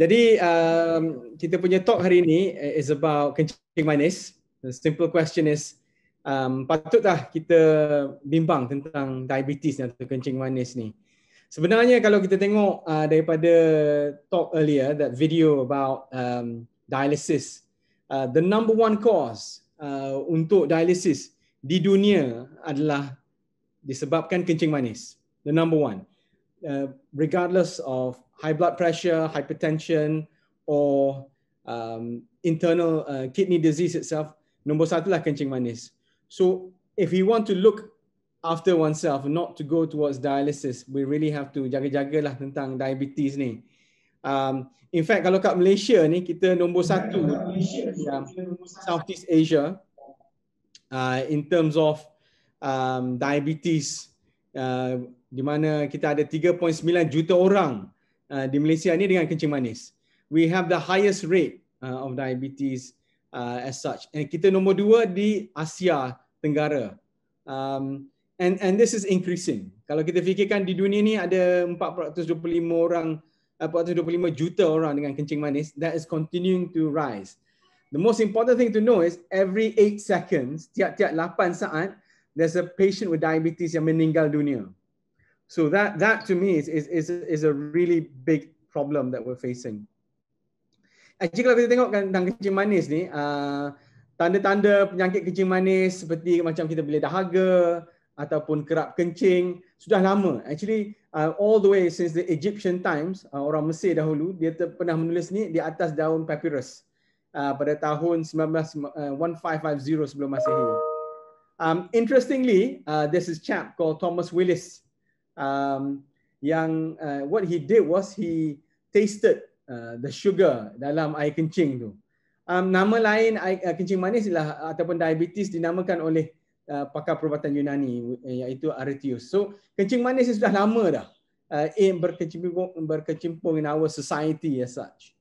Jadi kita punya talk hari ini is about kencing manis. The simple question is, patutkah kita bimbang tentang diabetes atau kencing manis ni? Sebenarnya kalau kita tengok daripada talk earlier, that video about dialysis, the number one cause untuk dialysis di dunia adalah disebabkan kencing manis. The number one. Regardless of high blood pressure, hypertension, or internal kidney disease itself, nombor satu lah kencing manis. So if you want to look after oneself, not to go towards dialysis, we really have to jaga-jagalah tentang diabetes ni. In fact, kalau kat Malaysia ni, kita nombor satu Southeast Asia in terms of diabetes, di mana kita ada 3.9 juta orang di Malaysia ni dengan kencing manis. We have the highest rate of diabetes as such. And kita nombor dua di Asia Tenggara. And this is increasing. Kalau kita fikirkan di dunia ni ada 425 juta orang dengan kencing manis, that is continuing to rise. The most important thing to know is every 8 seconds, tiap-tiap 8 saat, there's a patient with diabetes yang meninggal dunia. So that to me is a really big problem that we're facing. Actually kalau kita tengok tentang kencing manis ni, tanda-tanda penyakit kencing manis seperti macam kita boleh dahaga ataupun kerap kencing sudah lama. Actually all the way since the Egyptian times, orang Mesir dahulu dia pernah menulis ni di atas daun papyrus pada tahun 1550 sebelum Masehi. Interestingly, there's this chap called Thomas Willis. Yang what he did was he tasted the sugar dalam air kencing tu. Nama lain kencing manis ialah ataupun diabetes dinamakan oleh pakar perubatan Yunani iaitu Arrhetius. So kencing manis ni sudah lama dah berkecimpung in our society as such.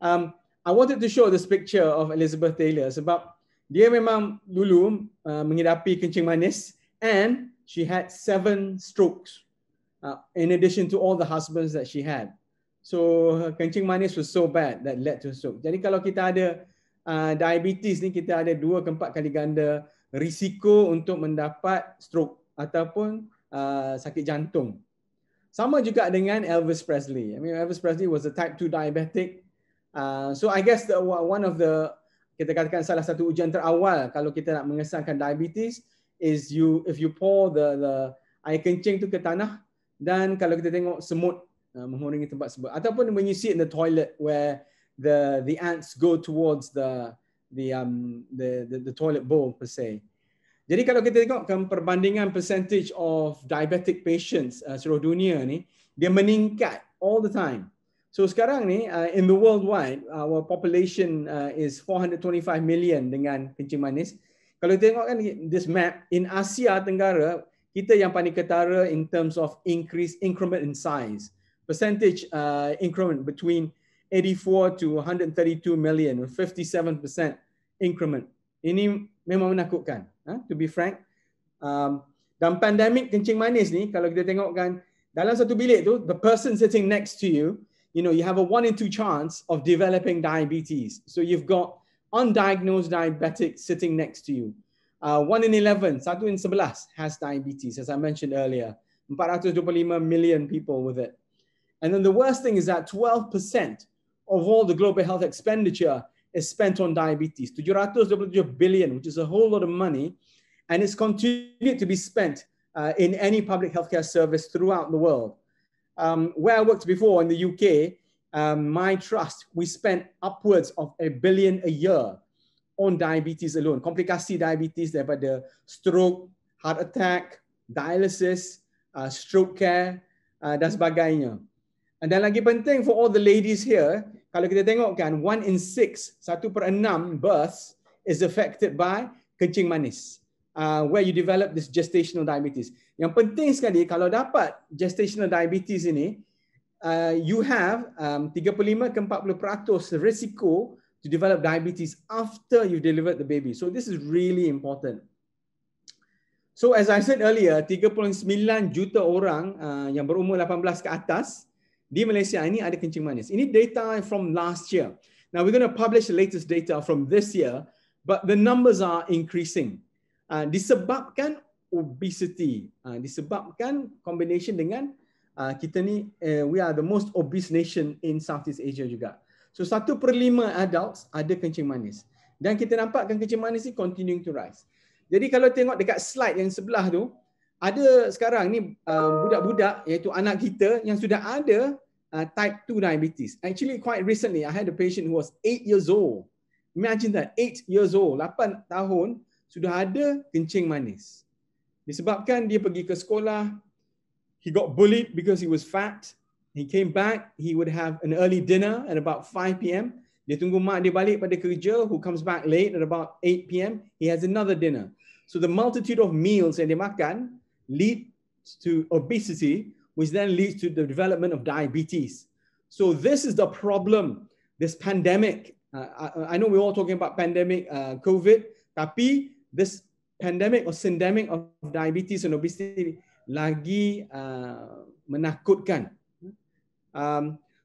I wanted to show this picture of Elizabeth Taylor sebab dia memang dulu mengidapi kencing manis and she had 7 strokes. In addition to all the husbands that she had. So her kencing manis was so bad that led to a stroke. Jadi kalau kita ada diabetes ni, kita ada 2 ke 4 kali ganda risiko untuk mendapat stroke ataupun sakit jantung. Sama juga dengan Elvis Presley. I mean, Elvis Presley was a type 2 diabetic. So I guess one of the, kita katakan salah satu ujian terawal kalau kita nak mengesahkan diabetes is if you pour the air kencing tu ke tanah, dan kalau kita tengok semut menghunungi tempat tersebut, ataupun when you see it in the toilet where the ants go towards the toilet bowl per se. Jadi kalau kita tengok perbandingan percentage of diabetic patients seluruh dunia ni, dia meningkat all the time. So sekarang ni in the worldwide, our population is 425 million dengan kencing manis. Kalau kita tengok kan this map, in Asia Tenggara, kita yang paling ketara in terms of increment in size. Percentage increment between 84 to 132 million, 57% increment. Ini memang menakutkan, to be frank. Dan pandemik kencing manis ni, kalau kita tengok kan, dalam satu bilik tu, the person sitting next to you, you have a 1 in 2 chance of developing diabetes. So you've got undiagnosed diabetic sitting next to you. 1 in 11, 1 in 11 has diabetes, as I mentioned earlier. 425 million people with it. And then the worst thing is that 12% of all the global health expenditure is spent on diabetes. 727 billion, which is a whole lot of money. And it's continued to be spent in any public healthcare service throughout the world. Where I worked before in the UK, my trust, we spent upwards of $1 billion a year on diabetes alone. Komplikasi diabetes daripada stroke, heart attack, dialysis, stroke care dan sebagainya. Dan lagi penting for all the ladies here, kalau kita tengok kan 1 in 6, 1 per 6 births is affected by kencing manis. Where you develop this gestational diabetes. Yang penting sekali kalau dapat gestational diabetes ini, you have 35 ke 40% risiko to develop diabetes after you've delivered the baby. So this is really important. So as I said earlier, 39 juta orang yang berumur 18 ke atas di Malaysia ini ada kencing manis. Ini data from last year. Now we're going to publish the latest data from this year, but the numbers are increasing. Disebabkan obesity, disebabkan combination dengan kita ni, we are the most obese nation in Southeast Asia juga. So 1/5 adults ada kencing manis. Dan kita nampakkan kencing manis ni continuing to rise. Jadi kalau tengok dekat slide yang sebelah tu, ada sekarang ni budak-budak iaitu anak kita yang sudah ada type 2 diabetes. Actually quite recently I had a patient who was 8 years old. Imagine that, 8 years old, 8 tahun sudah ada kencing manis. Disebabkan dia pergi ke sekolah, he got bullied because he was fat. He came back, he would have an early dinner at about 5 p.m. Dia tunggu mak dia balik pada kerja, who comes back late at about 8 p.m. He has another dinner. So the multitude of meals yang dia makan lead to obesity, which then leads to the development of diabetes. So this is the problem, this pandemic. I know we're all talking about pandemic, COVID, tapi this pandemic or syndemic of diabetes and obesity lagi menakutkan.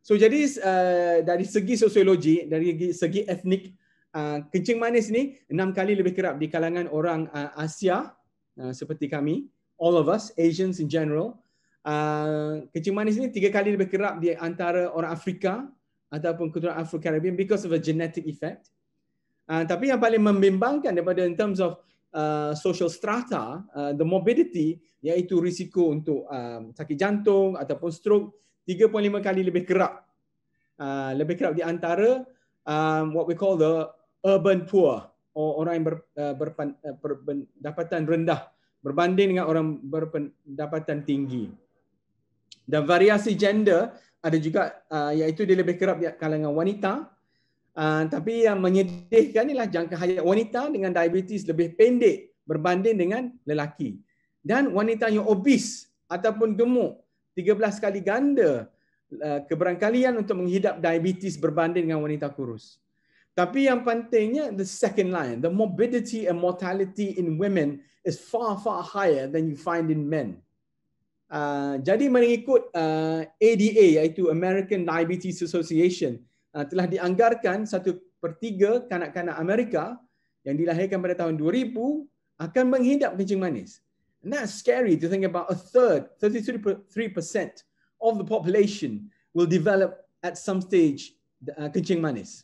So jadi dari segi sosiologi, dari segi etnik, kencing manis ni 6 kali lebih kerap di kalangan orang Asia seperti kami, all of us, Asians in general. Kencing manis ni 3 kali lebih kerap di antara orang Afrika ataupun keturunan Afro-Caribbean because of a genetic effect. Tapi yang paling membimbangkan daripada in terms of social strata, the morbidity, iaitu risiko untuk sakit jantung ataupun stroke 3.5 kali lebih kerap di antara what we call the urban poor, or orang yang berpendapatan rendah berbanding dengan orang berpendapatan tinggi. Dan variasi gender ada juga, iaitu dia lebih kerap di kalangan wanita. Tapi yang menyedihkan ialah jangka hayat wanita dengan diabetes lebih pendek berbanding dengan lelaki. Dan wanita yang obes ataupun gemuk 13 kali ganda keberangkalian untuk menghidap diabetes berbanding dengan wanita kurus. Tapi yang pentingnya, the second line, the morbidity and mortality in women is far higher than you find in men. Jadi mengikut ADA, iaitu American Diabetes Association, telah dianggarkan 1/3 kanak-kanak Amerika yang dilahirkan pada tahun 2000 akan menghidap kencing manis. And that's scary to think about. 33% of the population will develop at some stage kencing manis.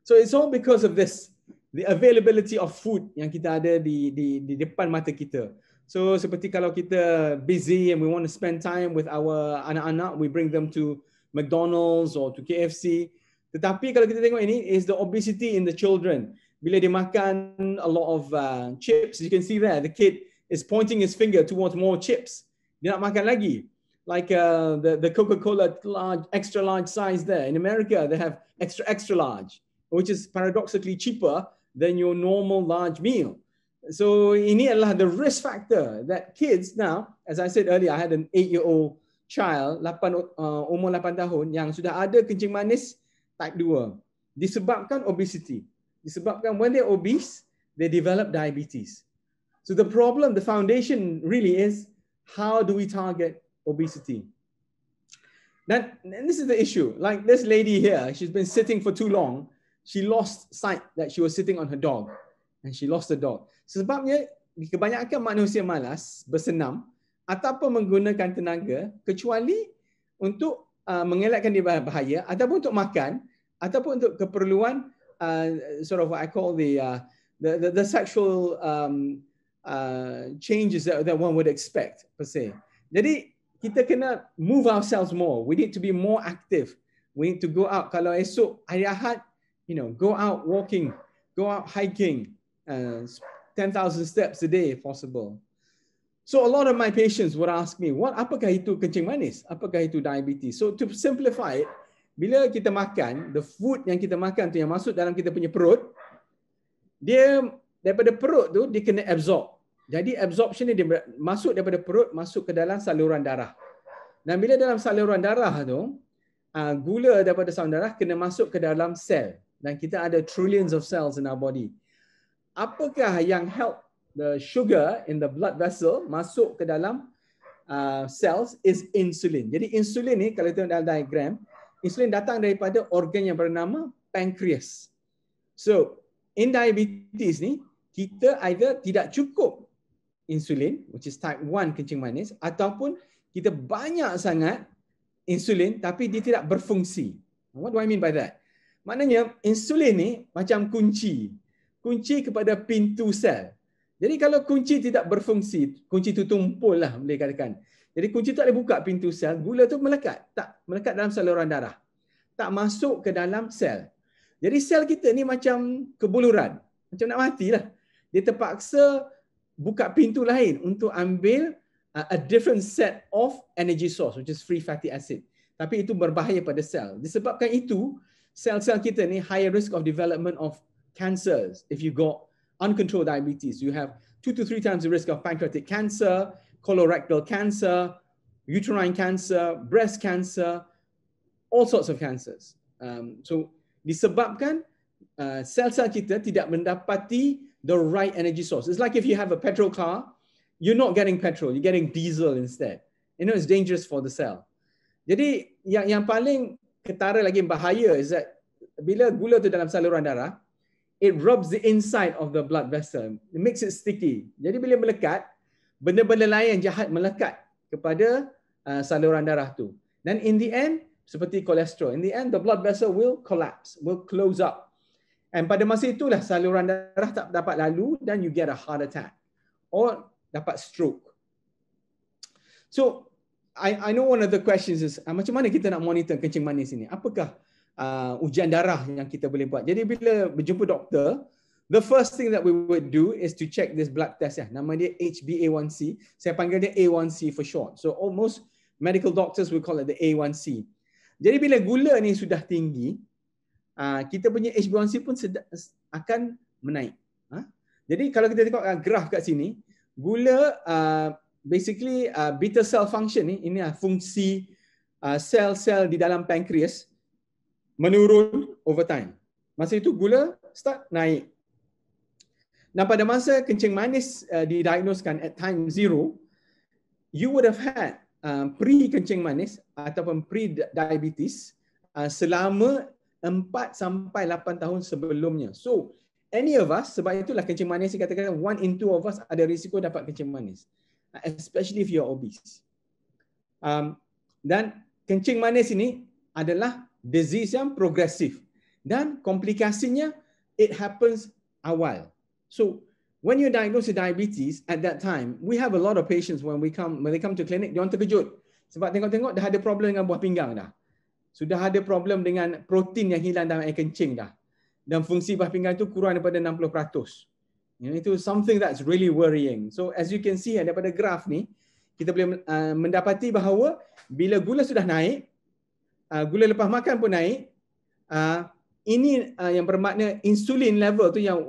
So it's all because of this, the availability of food yang kita ada di depan mata kita. So seperti kalau kita busy and we want to spend time with our anak-anak, we bring them to McDonald's or to KFC. Tetapi kalau kita tengok ini is the obesity in the children. Bila dia makan a lot of chips, you can see there, the kid is pointing his finger towards more chips. Dia nak makan lagi. Like the Coca-Cola extra large size there. In America, they have extra large, which is paradoxically cheaper than your normal large meal. So ini adalah the risk factor that kids now, as I said earlier, I had an 8-year-old child, umur 8 tahun yang sudah ada kencing manis type 2 disebabkan obesity. Disebabkan when they're obese, they develop diabetes. So the problem, the foundation really is, how do we target obesity? And this is the issue. Like this lady here, she's been sitting for too long. She lost sight that she was sitting on her dog. And she lost the dog. Sebabnya kebanyakan manusia malas bersenam ataupun menggunakan tenaga kecuali untuk mengelakkan dia bahaya ataupun untuk makan ataupun untuk keperluan sort of what I call the sexual changes that one would expect per se. Jadi kita kena move ourselves more. We need to be more active. We need to go out. Kalau esok hari Ahad, go out walking, go out hiking, 10,000 steps a day if possible. So a lot of my patients would ask me, apakah itu kencing manis? Apakah itu diabetes? So to simplify it, bila kita makan, the food yang kita makan tu yang masuk dalam kita punya perut, dia daripada perut tu dia kena absorb. Jadi absorption ni dia masuk daripada perut, masuk ke dalam saluran darah. Dan bila dalam saluran darah tu, gula daripada saluran darah kena masuk ke dalam sel. Dan kita ada trillions of cells in our body. Apakah yang help the sugar in the blood vessel masuk ke dalam cells is insulin. Jadi insulin ni kalau tengok dalam diagram, insulin datang daripada organ yang bernama pancreas. So in diabetes ni, kita either tidak cukup insulin, which is type 1 kencing manis, ataupun kita banyak sangat insulin tapi dia tidak berfungsi. What do I mean by that? Maknanya insulin ni macam kunci kepada pintu sel. Jadi kalau kunci tidak berfungsi, kunci itu tumpul lah boleh katakan. Jadi kunci tak boleh buka pintu sel, gula tu melekat dalam saluran darah. Tak masuk ke dalam sel. Jadi sel kita ni macam kebuluran, macam nak matilah. Dia terpaksa buka pintu lain untuk ambil a different set of energy source, which is free fatty acid. Tapi itu berbahaya pada sel. Disebabkan itu, sel-sel kita ni higher risk of development of cancers. If you got uncontrolled diabetes, you have 2 to 3 times the risk of pancreatic cancer, colorectal cancer, uterine cancer, breast cancer, all sorts of cancers. So disebabkan sel-sel kita tidak mendapati the right energy source. It's like if you have a petrol car, you're not getting petrol, you're getting diesel instead. You know, it's dangerous for the cell. Jadi yang paling ketara lagi bahaya is that bila gula tu dalam saluran darah, it rubs the inside of the blood vessel. It makes it sticky. Jadi bila melekat, benda-benda lain yang jahat melekat kepada saluran darah tu. Dan in the end, seperti kolesterol, in the end the blood vessel will collapse, will close up. And pada masa itulah saluran darah tak dapat lalu dan you get a heart attack or dapat stroke. So I know one of the questions is macam mana kita nak monitor kencing manis ini? Apakah ujian darah yang kita boleh buat? Jadi bila berjumpa doktor, the first thing that we would do is to check this blood test. Nama dia HbA1c. Saya panggil dia A1c for short. So almost medical doctors will call it the A1c. Jadi bila gula ni sudah tinggi, kita punya HbA1c pun akan menaik. Jadi kalau kita tengok graf kat sini, gula basically beta cell function ni, ini fungsi sel-sel di dalam pankreas menurun over time. Masa itu gula start naik. Dan pada masa kencing manis didiagnoskan at time 0, you would have had pre-kencing manis ataupun pre-diabetes selama 4 sampai 8 tahun sebelumnya. So, any of us, sebab itulah kencing manis dikatakan 1 in 2 of us ada risiko dapat kencing manis. Especially if you're obese. Dan kencing manis ini adalah disease yang progresif. Dan komplikasinya, it happens awal. So, when you're diagnosed with diabetes, at that time, we have a lot of patients when they come to clinic, dia orang terkejut. Sebab tengok-tengok dah ada problem dengan buah pinggang dah. Sudah ada problem dengan protein yang hilang dalam air kencing dah. Dan fungsi buah pinggang itu kurang daripada 60%. Itu something that's really worrying. So as you can see daripada graf ni, kita boleh mendapati bahawa bila gula sudah naik, gula lepas makan pun naik, ini yang bermakna insulin level tu yang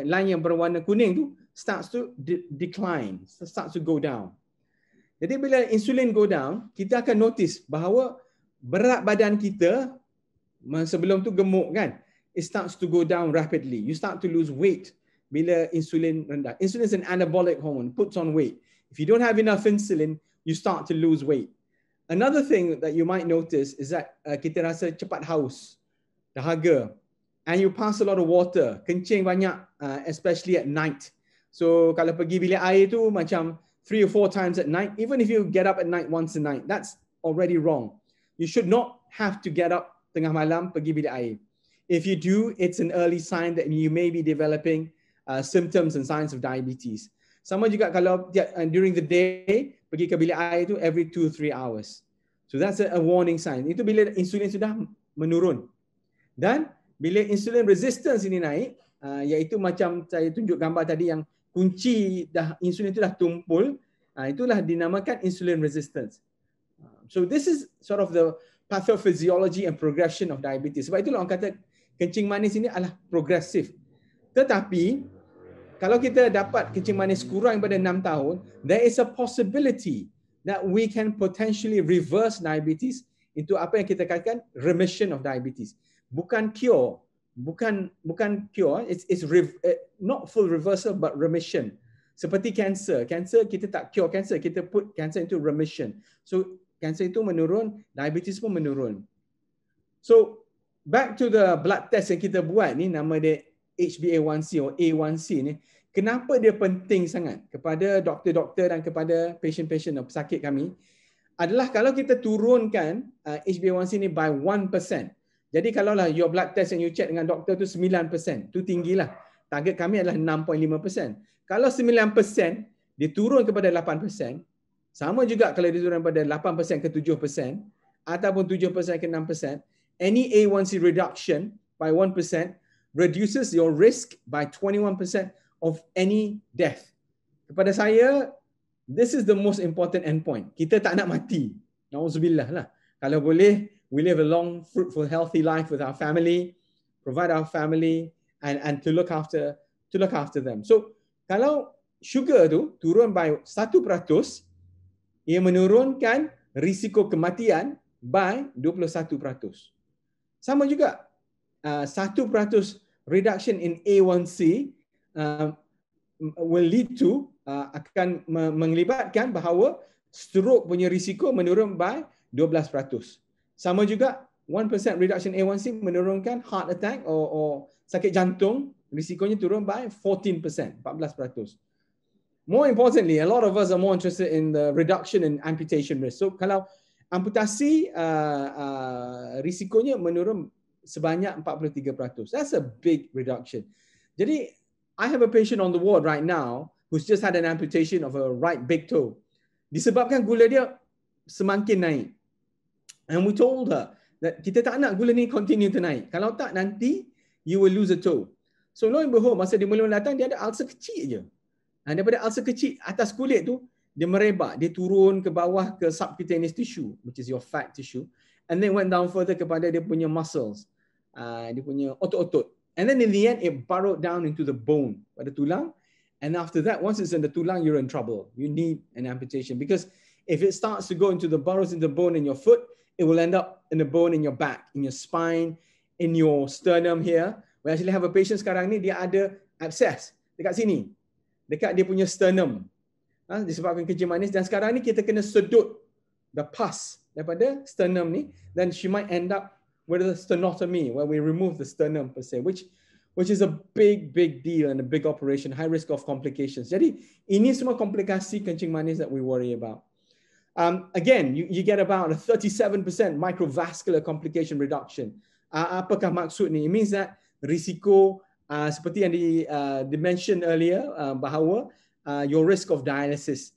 line yang berwarna kuning tu starts to decline, starts to go down. Jadi bila insulin go down, kita akan notice bahawa berat badan kita sebelum tu gemuk kan, it starts to go down rapidly. You start to lose weight bila insulin rendah. Insulin is an anabolic hormone, puts on weight. If you don't have enough insulin, you start to lose weight. Another thing that you might notice is that kita rasa cepat haus, dahaga, and you pass a lot of water, kencing banyak, especially at night. So kalau pergi bilik air tu macam 3 or 4 times at night, even if you get up at night once a night, that's already wrong. You should not have to get up tengah malam pergi bilik air. If you do, it's an early sign that you may be developing symptoms and signs of diabetes. Sama juga kalau during the day pergi ke bilik air tu every 2-3 hours. So that's a warning sign. Itu bila insulin sudah menurun. Dan bila insulin resistance ini naik, iaitu macam saya tunjuk gambar tadi yang kunci insulin itu dah tumpul, itulah dinamakan insulin resistance. So this is sort of the pathophysiology and progression of diabetes. Sebab itulah orang kata kencing manis ini adalah progresif. Tetapi kalau kita dapat kencing manis kurang daripada 6 tahun, there is a possibility that we can potentially reverse diabetes into apa yang kita katakan remission of diabetes. Bukan cure, bukan cure. It's not full reversal but remission. Seperti cancer. Cancer kita tak cure cancer, kita put cancer into remission. So cancer itu menurun, diabetes pun menurun. So back to the blood test yang kita buat ni, nama dia HbA1c atau A1c ni. Kenapa dia penting sangat kepada doktor-doktor dan kepada patient-patient atau pesakit kami adalah kalau kita turunkan HbA1c ni by 1%. Jadi kalaulah your blood test yang you check dengan doktor tu 9%, tu tinggilah. Target kami adalah 6.5%. Kalau 9% dia turun kepada 8%, sama juga kalau dia turun pada 8% ke 7% ataupun 7% ke 6%, any A1c reduction by 1% reduces your risk by 21% of any death. Kepada saya, this is the most important endpoint. Kita tak nak mati. Nauzubillah lah. Kalau boleh, we live a long, fruitful, healthy life with our family, provide our family, and to look after them. So, kalau sugar tu turun by 1%, ia menurunkan risiko kematian by 21%. Sama juga, 1% reduction in A1c will lead to akan melibatkan bahawa stroke punya risiko menurun by 12%. Sama juga 1% reduction A1c menurunkan heart attack or sakit jantung, risikonya turun by 14%. More importantly, a lot of us are more interested in the reduction in amputation risk. So kalau amputasi risikonya menurun sebanyak 43%. That's a big reduction. Jadi, I have a patient on the ward right now who's just had an amputation of a right big toe. Disebabkan gula dia semakin naik. And we told her that kita tak nak gula ni continue to naik. Kalau tak, nanti you will lose a toe. So lo and behold, masa dia mula datang, dia ada ulcer kecil je. Dan daripada ulcer kecil atas kulit tu, dia merebak. Dia turun ke bawah ke subcutaneous tissue, which is your fat tissue. And then went down further kepada dia punya muscles. Dia punya otot-otot. And then in the end, it burrowed down into the bone, pada tulang. And after that, once it's in the tulang, you're in trouble. You need an amputation. Because if it starts to go into the burrows in the bone in your foot, it will end up in the bone in your back, in your spine, in your sternum here. We actually have a patient sekarang ni, dia ada abscess dekat sini. Dekat dia punya sternum. Disebabkan kencing manis. Dan sekarang ni kita kena sedut the pus daripada sternum ni. Then she might end up with a sternotomy, where we remove the sternum per se, which is a big deal and a big operation, high risk of complications. Jadi ini semua komplikasi kencing manis that we worry about. Again, you get about a 37% microvascular complication reduction. Apakah maksud ni? It means that risiko seperti yang dimention earlier, bahawa your risk of dialysis,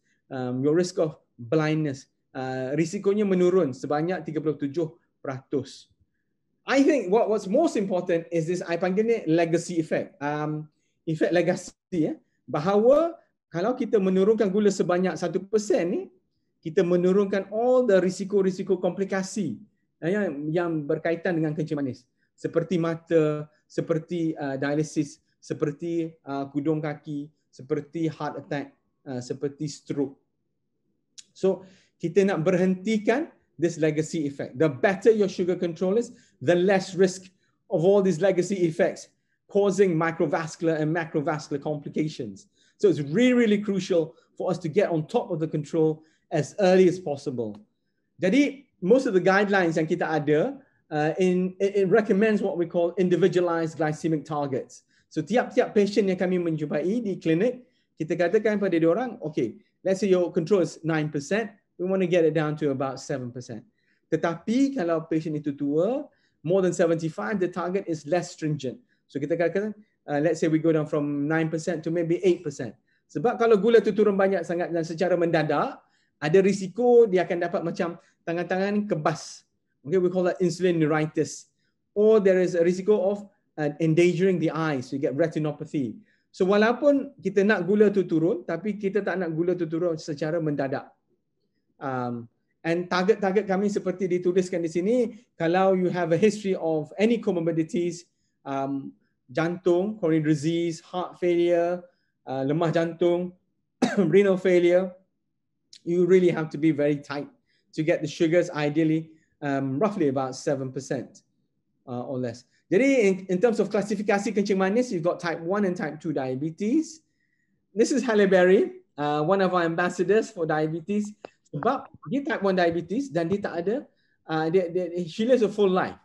your risk of blindness, risikonya menurun sebanyak 37%. I think what's most important is this, I panggil ni legacy effect. Effect legacy, bahawa kalau kita menurunkan gula sebanyak 1% ni, kita menurunkan all the risiko-risiko komplikasi yang berkaitan dengan kencing manis. Seperti mata, seperti dialysis, seperti kudung kaki, seperti heart attack, seperti stroke. So, kita nak berhentikan this legacy effect. The better your sugar control is, the less risk of all these legacy effects causing microvascular and macrovascular complications. So it's really crucial for us to get on top of the control as early as possible. Jadi, most of the guidelines yang kita ada, it recommends what we call individualized glycemic targets. So tiap-tiap patient yang kami menjumpai di klinik, kita katakan pada diorang, okay, let's say your control is 9%, we want to get it down to about 7%. Tetapi kalau patient itu tua, more than 75, the target is less stringent. So kita katakan, let's say we go down from 9% to maybe 8%. Sebab kalau gula itu turun banyak sangat dan secara mendadak, ada risiko dia akan dapat macam tangan-tangan kebas. Okay, we call that insulin neuritis. Or there is a risiko of endangering the eyes, so you get retinopathy. So walaupun kita nak gula itu turun, tapi kita tak nak gula itu turun secara mendadak. And target-target kami seperti dituliskan di sini, kalau you have a history of any comorbidities, jantung, coronary disease, heart failure, lemah jantung, renal failure, you really have to be very tight to get the sugars ideally roughly about 7% or less. Jadi in terms of klasifikasi kencing manis, you've got type 1 and type 2 diabetes. this is Halle Berry, one of our ambassadors for diabetes. Sebab dia type 1 diabetes dan dia tak ada, she lives a full life.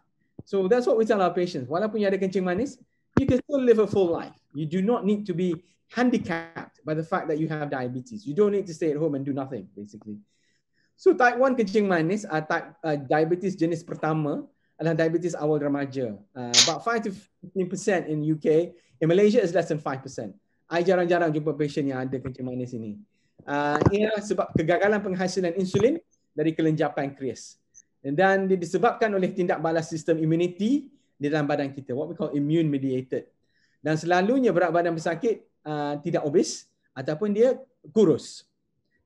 So that's what we tell our patients. Walaupun you ada kencing manis, you can still live a full life. You do not need to be handicapped by the fact that you have diabetes. You don't need to stay at home and do nothing, basically. So type 1 kencing manis, diabetes jenis pertama adalah diabetes awal remaja. About 5 to 15% in UK. In Malaysia is less than 5%. I jarang-jarang jumpa patient yang ada kencing manis ini. Ia sebab kegagalan penghasilan insulin dari kelenjar pankreas. Dan dia disebabkan oleh tindak balas sistem immunity di dalam badan kita, what we call immune mediated. Dan selalunya berat badan pesakit tidak obes ataupun dia kurus.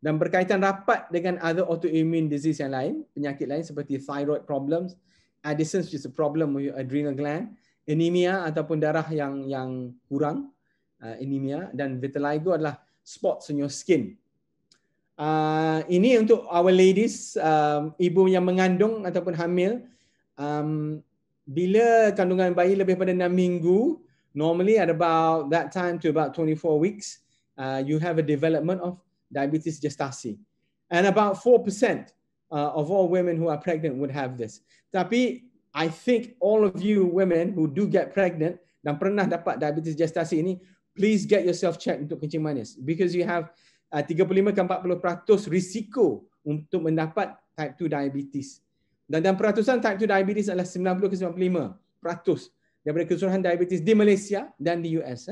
Dan berkaitan rapat dengan other autoimmune disease yang lain, penyakit lain seperti thyroid problems, Addison's, which is a problem with your adrenal gland, anemia ataupun darah yang kurang, anemia, dan vitiligo adalah spots on your skin. Ini untuk our ladies, ibu yang mengandung ataupun hamil. Bila kandungan bayi lebih pada 6 minggu, normally at about that time to about 24 weeks, you have a development of diabetes gestasi. And about 4% of all women who are pregnant would have this. Tapi I think all of you women who do get pregnant dan pernah dapat diabetes gestasi ini, please get yourself checked untuk kencing manis, because you have 35 ke 40% risiko untuk mendapat type 2 diabetes. Dan peratusan type 2 diabetes adalah 90 ke 95% daripada keseluruhan diabetes di Malaysia dan di US.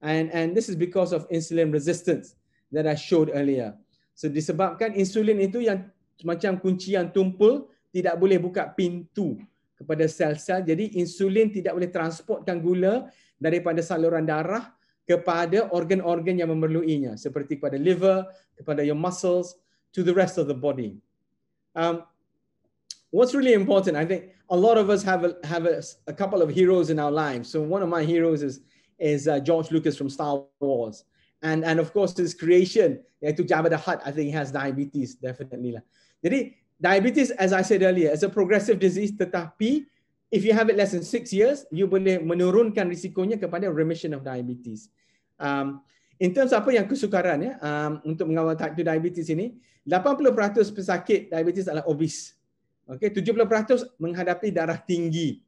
And this is because of insulin resistance that I showed earlier. So disebabkan insulin itu yang macam kunci yang tumpul, tidak boleh buka pintu kepada sel-sel. Jadi insulin tidak boleh transportkan gula daripada saluran darah kepada organ-organ yang memerluinya, seperti kepada liver, kepada your muscles, to the rest of the body. What's really important, I think a lot of us have a couple of heroes in our lives. So one of my heroes is George Lucas from Star Wars. And of course his creation, iaitu Jabba the Hutt, I think he has diabetes, definitely lah. Jadi diabetes, as I said earlier, is a progressive disease, tetapi if you have it less than 6 years, you boleh menurunkan risikonya kepada remission of diabetes. In terms apa yang kesukaran ya, untuk mengawal type 2 diabetes ini, 80% pesakit diabetes adalah obese. Okay, 70% menghadapi darah tinggi.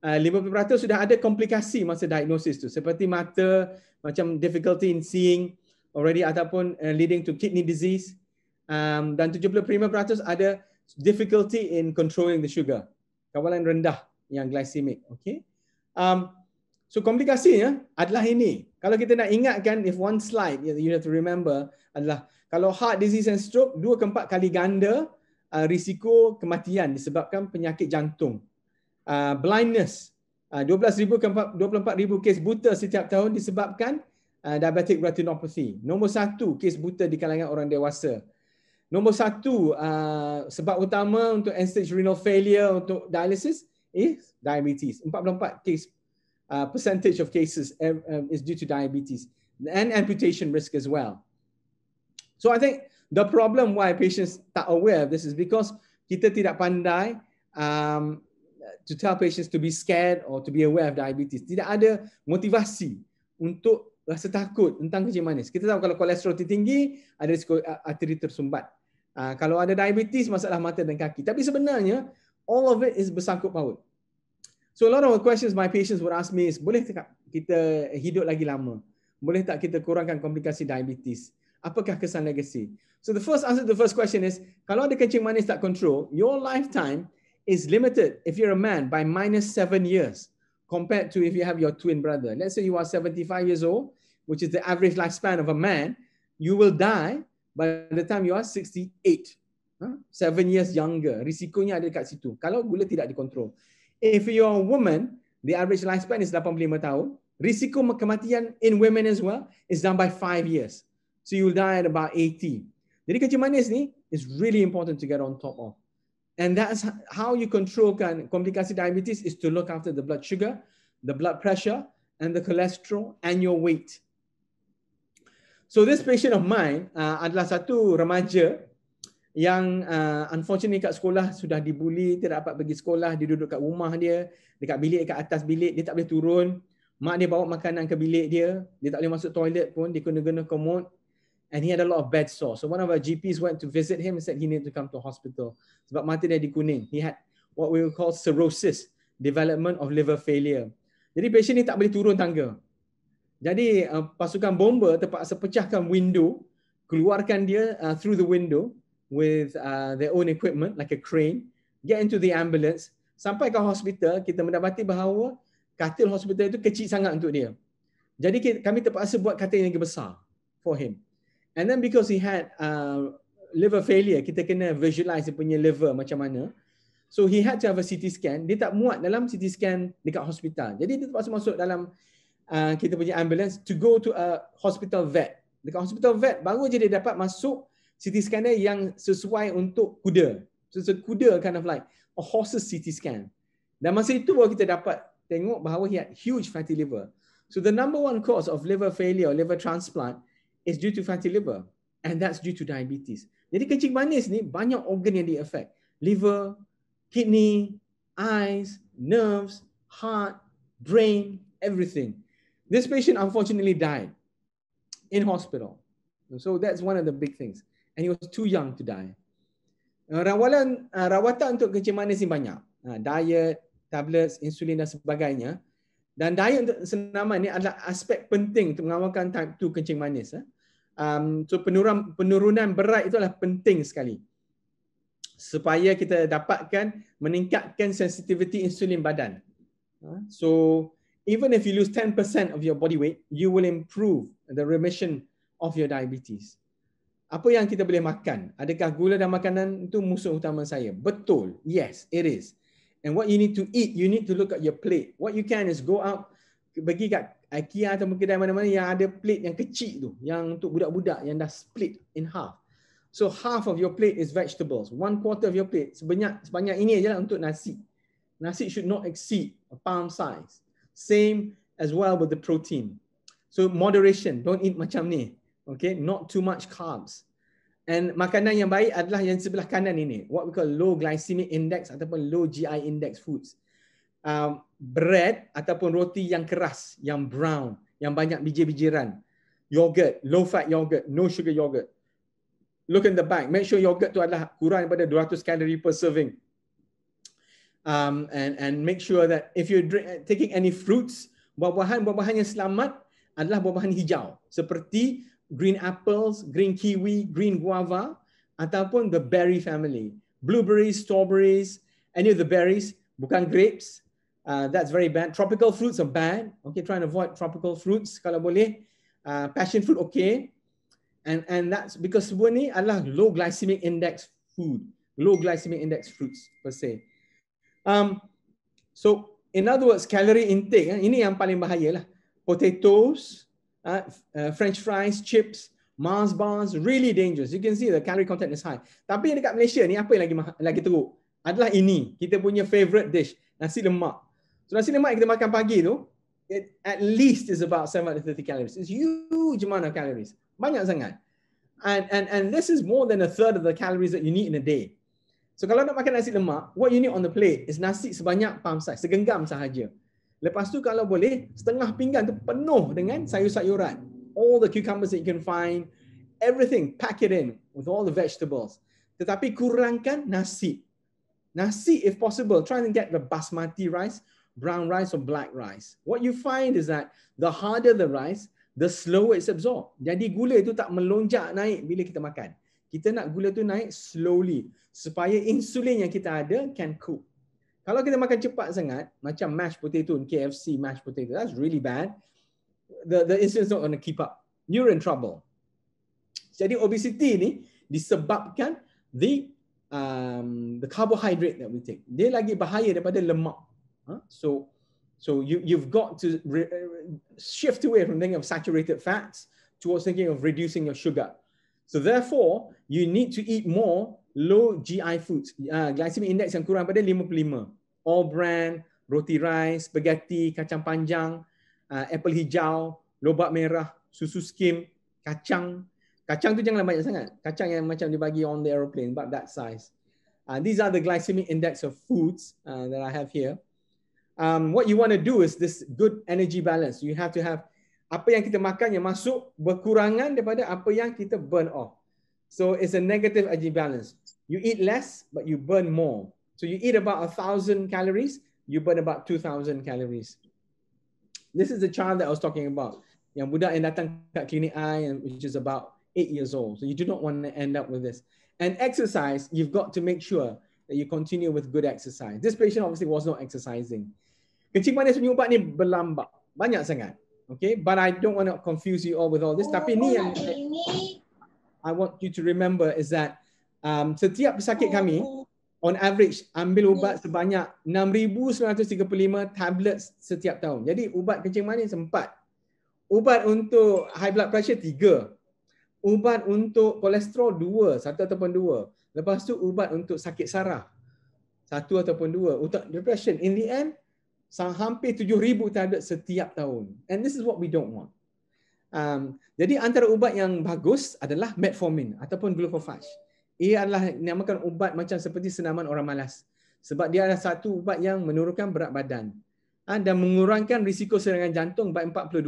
50% sudah ada komplikasi masa diagnosis tu, seperti mata, macam difficulty in seeing already ataupun leading to kidney disease. Dan 75% ada difficulty in controlling the sugar, kawalan rendah yang glycemic. Okay. So komplikasinya adalah ini. Kalau kita nak ingatkan, if one slide you have to remember adalah kalau heart disease and stroke 2 ke 4 kali ganda risiko kematian disebabkan penyakit jantung. Blindness 12,000 ke 24,000 kes buta setiap tahun disebabkan diabetic retinopathy. Nombor 1 kes buta di kalangan orang dewasa. Nombor 1 sebab utama untuk end-stage renal failure untuk dialysis is diabetes. 44 case percentage of cases is due to diabetes, and amputation risk as well. So I think the problem why patients tak aware of this is because kita tidak pandai to tell patients to be scared or to be aware of diabetes. Tidak ada motivasi untuk rasa takut tentang kencing manis. Kita tahu kalau kolesterol tinggi, ada risiko arteri tersumbat. Kalau ada diabetes, masalah mata dan kaki. Tapi sebenarnya, all of it is bersangkut paut. So a lot of questions my patients would ask me is, boleh tak kita hidup lagi lama? Boleh tak kita kurangkan komplikasi diabetes? Apakah kesan legacy? So the first answer to the first question is, kalau ada kencing manis tak control, your lifetime is limited if you're a man by -7 years compared to if you have your twin brother. Let's say you are 75 years old, which is the average lifespan of a man, you will die by the time you are 68. 7 years younger. Risikonya ada dekat situ kalau gula tidak dikontrol. If you're a woman, the average lifespan is 85 tahun. Risiko kematian in women as well is down by 5 years. So you'll die at about 80. Jadi kencing manis ni is really important to get on top of. And that's how you control komplikasi diabetes, is to look after the blood sugar, the blood pressure, and the cholesterol, and your weight. So this patient of mine adalah satu remaja yang unfortunately kat sekolah sudah dibuli, tidak dapat pergi sekolah, dia duduk kat rumah dia, dekat bilik, kat atas bilik, dia tak boleh turun. Mak dia bawa makanan ke bilik dia, dia tak boleh masuk toilet pun, dia kena komod, and he had a lot of bad sores. So one of our GPs went to visit him and said he needed to come to hospital sebab mata dia dikuning. He had what we would call cirrhosis, development of liver failure. Jadi patient ni tak boleh turun tangga. Jadi pasukan bomba terpaksa pecahkan window, keluarkan dia through the window with their own equipment like a crane, get into the ambulance, sampai ke hospital, kita mendapati bahawa katil hospital itu kecil sangat untuk dia. Jadi kami terpaksa buat katil yang lagi besar for him. And then because he had liver failure, kita kena visualize dia punya liver macam mana. So he had to have a CT scan. Dia tak muat dalam CT scan dekat hospital. Jadi dia terpaksa masuk dalam kita punya ambulance to go to a hospital vet. Dekat hospital vet baru je dia dapat masuk CT scanner yang sesuai untuk kuda. So it's a kuda kind of like a horse's CT scan. Dan masa itu baru kita dapat tengok bahawa he had huge fatty liver. So the number one cause of liver failure or liver transplant is due to fatty liver, and that's due to diabetes. Jadi kencing manis ni banyak organ yang di-affect. Liver, kidney, eyes, nerves, heart, brain, everything. This patient unfortunately died in hospital. So that's one of the big things. And he was too young to die. Rawatan untuk kencing manis ni banyak. Diet, tablets, insulin dan sebagainya. Dan diet untuk senaman ni adalah aspek penting untuk mengawalkan type 2 kencing manis. So penurunan berat itu adalah penting sekali. Supaya kita dapatkan meningkatkan sensitivity insulin badan. So even if you lose 10% of your body weight, you will improve the remission of your diabetes. Apa yang kita boleh makan? Adakah gula dan makanan itu musuh utama saya? Betul. Yes, it is. And what you need to eat, you need to look at your plate. What you can is go out, pergi kat IKEA atau kedai mana-mana yang ada plate yang kecil tu, yang untuk budak-budak yang dah split in half. So half of your plate is vegetables. 1/4 of your plate sebanyak ini aja untuk nasi. Nasi should not exceed a palm size. Same as well with the protein. So moderation, don't eat macam ni. Okay, not too much carbs. And makanan yang baik adalah yang sebelah kanan ini, what we call low glycemic index ataupun low GI index foods. Bread ataupun roti yang keras, yang brown, yang banyak biji-bijiran. Yogurt, low fat yogurt, no sugar yogurt. Look in the back, make sure yogurt tu adalah kurang daripada 200 kalori per serving. And make sure that if you're taking any fruits, buah-buahan yang selamat adalah buah-buahan hijau seperti green apples, green kiwi, green guava, ataupun the berry family. Blueberries, strawberries, any of the berries, bukan grapes. That's very bad. Tropical fruits are bad. Okay, try and avoid tropical fruits kalau boleh. Passion fruit okay. And that's because semua ni adalah low glycemic index food. Low glycemic index fruits per se. So in other words, calorie intake, ini yang paling bahaya lah. Potatoes, French fries, chips, Mars bars, really dangerous. You can see the calorie content is high. Tapi dekat Malaysia ni apa yang lagi teruk? Adalah ini, kita punya favorite dish, nasi lemak. So nasi lemak yang kita makan pagi tu, it at least is about 730 calories. It's huge amount of calories. Banyak sangat. And this is more than a third of the calories that you need in a day. So kalau nak makan nasi lemak, what you need on the plate is nasi sebanyak palm size, segenggam sahaja. Lepas tu kalau boleh, setengah pinggan tu penuh dengan sayur-sayuran. All the cucumbers that you can find, everything, pack it in with all the vegetables. Tetapi kurangkan nasi. Nasi, if possible, try and get the basmati rice, brown rice or black rice. What you find is that the harder the rice, the slower it's absorbed. Jadi gula itu tak melonjak naik bila kita makan. Kita nak gula itu naik slowly supaya insulin yang kita ada can cope. Kalau kita makan cepat sangat, macam mashed potato in KFC, mashed potato, that's really bad. The insulin's not going to keep up. You're in trouble. Jadi obesity ni disebabkan the carbohydrate that we take. Dia lagi bahaya daripada lemak. So you've got to shift away from thinking of saturated fats towards thinking of reducing your sugar. So therefore, you need to eat more low GI foods. Glycemic index yang kurang pada 55. All bran, roti rice, spaghetti, kacang panjang, apple hijau, lobak merah, susu skim, kacang. Kacang tu janganlah banyak sangat. Kacang yang macam dibagi on the aeroplane, about that size. These are the glycemic index of foods that I have here. what you want to do is this good energy balance. You have to have apa yang kita makan yang masuk berkurangan daripada apa yang kita burn off. So it's a negative energy balance. You eat less, but you burn more. So you eat about 1,000 calories, you burn about 2,000 calories. This is the child that I was talking about. Yang budak yang datang kat klinik I, which is about 8 years old. So you do not want to end up with this. And exercise, you've got to make sure that you continue with good exercise. This patient obviously was not exercising. Kencing manis punya ubat ni berlambak. Banyak sangat. Okay, but I don't want to confuse you all with all this. Tapi ni yang I want you to remember is that setiap pesakit kami, on average, ambil ubat sebanyak 6,935 tablets setiap tahun. Jadi ubat kencing manis 4. Ubat untuk high blood pressure 3. Ubat untuk kolesterol 2, 1 ataupun 2. Lepas tu ubat untuk sakit saraf 1 ataupun 2. Untuk depression, in the end, hampir 7,000 tablet setiap tahun. And this is what we don't want. Jadi antara ubat yang bagus adalah metformin ataupun glucophage. Ia adalah dinamakan ubat macam seperti senaman orang malas. Sebab dia adalah satu ubat yang menurunkan berat badan dan mengurangkan risiko serangan jantung by 42%.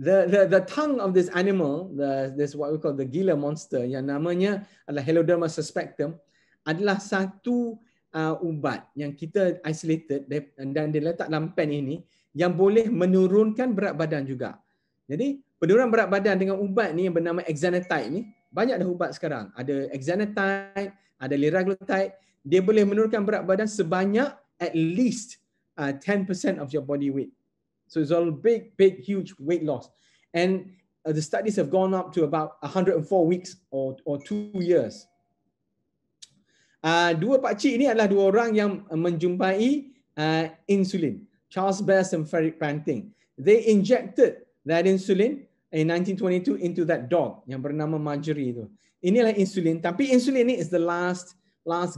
The tongue of this animal, this what we call the Gila monster, yang namanya adalah Heloderma suspectum, adalah satu ubat yang kita isolated dan diletak dalam pen ini yang boleh menurunkan berat badan juga. Jadi penurunan berat badan dengan ubat ni yang bernama exenatide ni, banyak dah ubat sekarang. Ada exenatide, ada liraglutide. Dia boleh menurunkan berat badan sebanyak at least 10% of your body weight. So it's all big, huge weight loss. And the studies have gone up to about 104 weeks or 2 years. Dua pakcik ini adalah dua orang yang menjumpai insulin. Charles Best and Frederick Panting. They injected that insulin in 1922 into that dog yang bernama Marjorie itu. Inilah insulin, tapi insulin ini is the last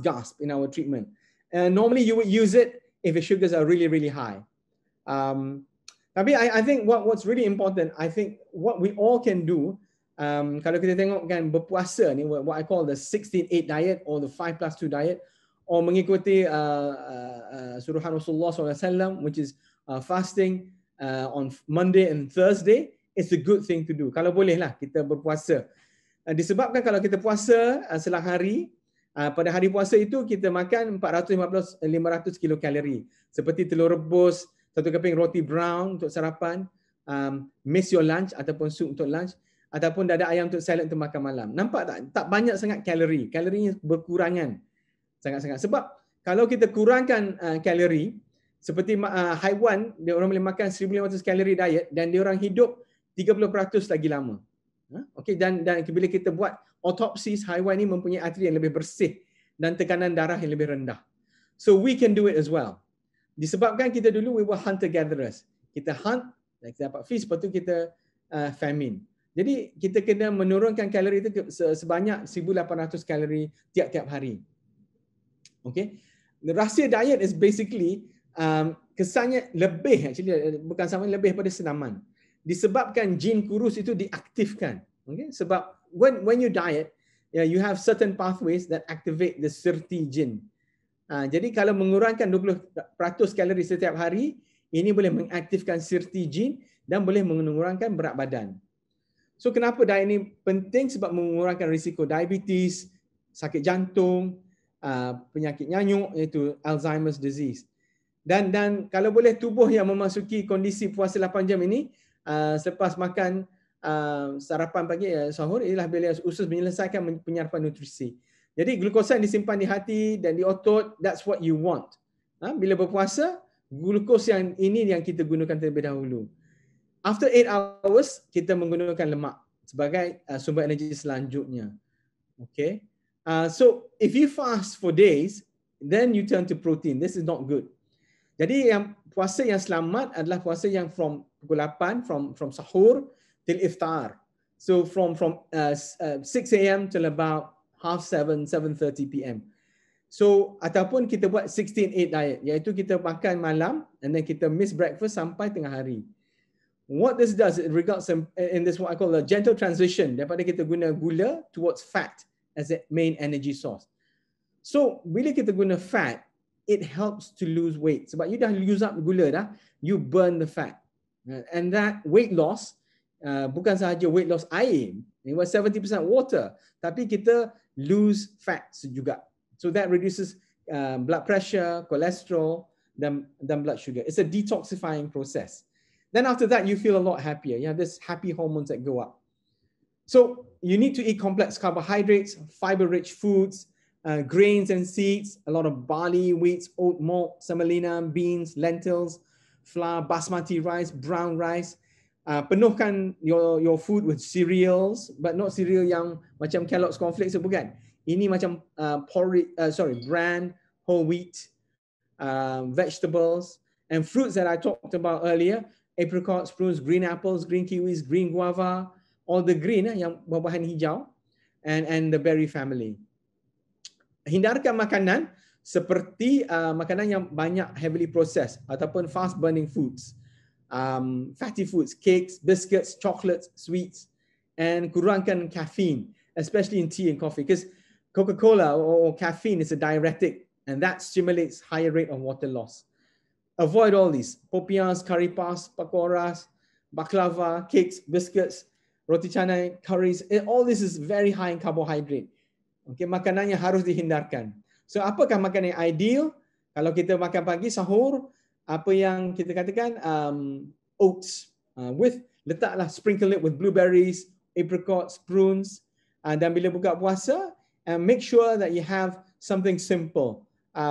gasp in our treatment. Normally you would use it if the sugars are really, really high. Tapi I think what's really important, I think what we all can do, kalau kita tengok kan berpuasa ni, what I call the 16-8 diet or the 5+2 diet, or mengikuti suruhan Rasulullah SAW, which is fasting on Monday and Thursday, it's a good thing to do. Kalau boleh lah kita berpuasa. Disebabkan kalau kita puasa selang hari, pada hari puasa itu kita makan 450-500 kilokalori. Seperti telur rebus, 1 keping roti brown untuk sarapan, miss your lunch ataupun soup untuk lunch, ataupun dada ayam untuk salad untuk makan malam. Nampak tak? Tak banyak sangat kalori. Kalorinya berkurangan. Sangat-sangat. Sebab kalau kita kurangkan kalori, seperti haiwan, dia orang boleh makan 1,500 kalori diet dan dia orang hidup 30% lagi lama. Okay, dan bila kita buat autopsi, haiwan ini mempunyai arteri yang lebih bersih dan tekanan darah yang lebih rendah. So we can do it as well. Disebabkan kita dulu we were hunter-gatherers. Kita hunt, dan kita dapat fish, lepas tu kita famine. Jadi kita kena menurunkan kalori itu sebanyak 1,800 kalori tiap-tiap hari. Okay. The rahsia diet is basically kesannya lebih, actually bukan sama, lebih pada senaman. Disebabkan jin kurus itu diaktifkan. Okay. Sebab when you diet, you have certain pathways that activate the sirti jin. Jadi kalau mengurangkan 20% kalori setiap hari, ini boleh mengaktifkan sirti jin dan boleh mengurangkan berat badan. So kenapa diet ini penting? Sebab mengurangkan risiko diabetes, sakit jantung, penyakit nyanyuk, iaitu Alzheimer's disease. Dan kalau boleh tubuh yang memasuki kondisi puasa 8 jam ini, selepas makan sarapan pagi, sahur, ialah bila usus menyelesaikan penyerapan nutrisi. Jadi glukosa yang disimpan di hati dan di otot, that's what you want. Bila berpuasa, glukos yang ini yang kita gunakan terlebih dahulu. After 8 hours, kita menggunakan lemak sebagai sumber energi selanjutnya. Okay. So if you fast for days, then you turn to protein. This is not good. Jadi yang puasa yang selamat adalah puasa yang from pukul 8, from sahur till iftar. So from 6 a.m. till about 6:30, 7:30 p.m. So ataupun kita buat 16-8 diet, iaitu kita makan malam and then kita miss breakfast sampai tengah hari. What this does, it results in this what I call a gentle transition daripada kita guna gula towards fat as the main energy source. So bila kita guna fat, it helps to lose weight. Sebab you dah use up gula dah, you burn the fat. And that weight loss, bukan sahaja weight loss air, it was 70% water, tapi kita lose fats juga. So that reduces blood pressure, cholesterol, dan blood sugar. It's a detoxifying process. Then after that, you feel a lot happier. You have this happy hormones that go up. So you need to eat complex carbohydrates, fiber-rich foods, grains and seeds, a lot of barley, wheat, oat, malt, semolina, beans, lentils, flour, basmati rice, brown rice. Penuhkan your food with cereals, but not cereal yang macam Kellogg's cornflakes, bukan. Ini macam bran, whole wheat, vegetables, and fruits that I talked about earlier, apricots, prunes, green apples, green kiwis, green guava, all the green yang buah-buahan hijau, and the berry family. Hindarkan makanan seperti makanan yang banyak heavily processed ataupun fast burning foods, fatty foods, cakes, biscuits, chocolates, sweets, and kurangkan caffeine, especially in tea and coffee, because Coca-Cola or caffeine is a diuretic, and that stimulates higher rate of water loss. Avoid all these popiahs, curry puffs, pakoras, baklava, cakes, biscuits, roti canai, curries. All this is very high in carbohydrate. Okay, makanan yang harus dihindarkan. So apakah makanan yang ideal? Kalau kita makan pagi sahur, apa yang kita katakan oats, letaklah sprinkle it with blueberries, apricots, prunes, dan bila buka puasa, make sure that you have something simple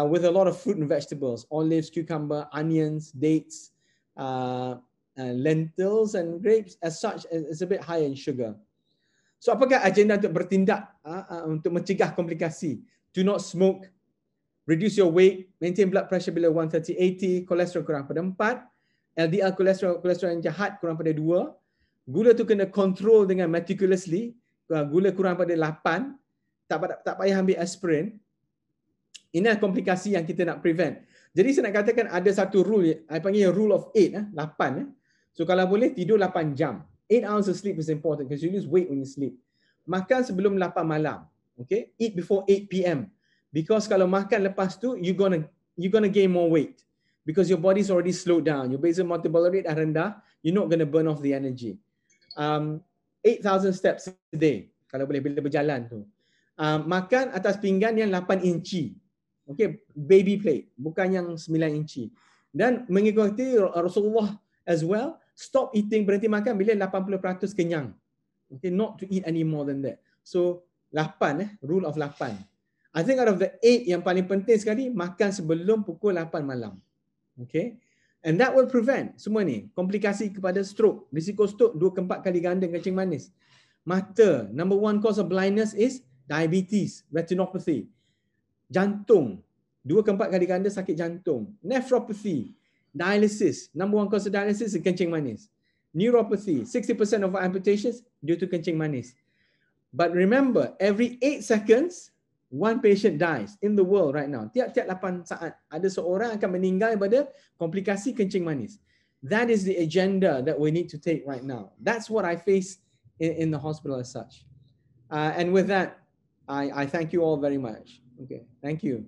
with a lot of fruit and vegetables, olives, cucumber, onions, dates, lentils and grapes. As such, it's a bit high in sugar. So apakah agenda untuk bertindak untuk mencegah komplikasi? Do not smoke, reduce your weight, maintain blood pressure below 130/80, kolesterol kurang pada 4, LDL kolesterol yang jahat kurang pada 2, gula tu kena control dengan meticulously, gula kurang pada 8, tak payah ambil aspirin. Ini adalah komplikasi yang kita nak prevent. Jadi saya nak katakan ada satu rule, saya panggil rule of 8, 8. So kalau boleh tidur 8 jam. 8 hours of sleep is important because you lose weight when you sleep. Makan sebelum 8 malam. Okay? Eat before 8 p.m. Because kalau makan lepas tu, you're gonna gain more weight. Because your body's already slowed down. Your basal metabolic rate dah rendah. You're not gonna burn off the energy. 8,000 steps a day. Kalau boleh, bila berjalan tu. Makan atas pinggan yang 8 inci. Okay? Baby plate. Bukan yang 9 inci. Dan mengikuti Rasulullah as well, stop eating, berhenti makan bila 80% kenyang. Okay, not to eat any more than that. So 8, rule of 8. I think out of the 8 yang paling penting sekali, makan sebelum pukul 8 malam. Okay, and that will prevent semua ni, komplikasi kepada stroke, risiko stroke 2 ke 4 kali ganda kencing manis. Mata, number 1 cause of blindness is diabetes, retinopathy. Jantung, 2 ke 4 kali ganda sakit jantung. Nephropathy, dialysis, number 1 cause of dialysis is kencing manis. Neuropathy, 60% of our amputations due to kencing manis. But remember, every 8 seconds, 1 patient dies in the world right now. Tiap-tiap 8 saat, ada seorang akan meninggal pada komplikasi kencing manis. That is the agenda that we need to take right now. That's what I face in the hospital as such. And with that, I thank you all very much. Okay, thank you.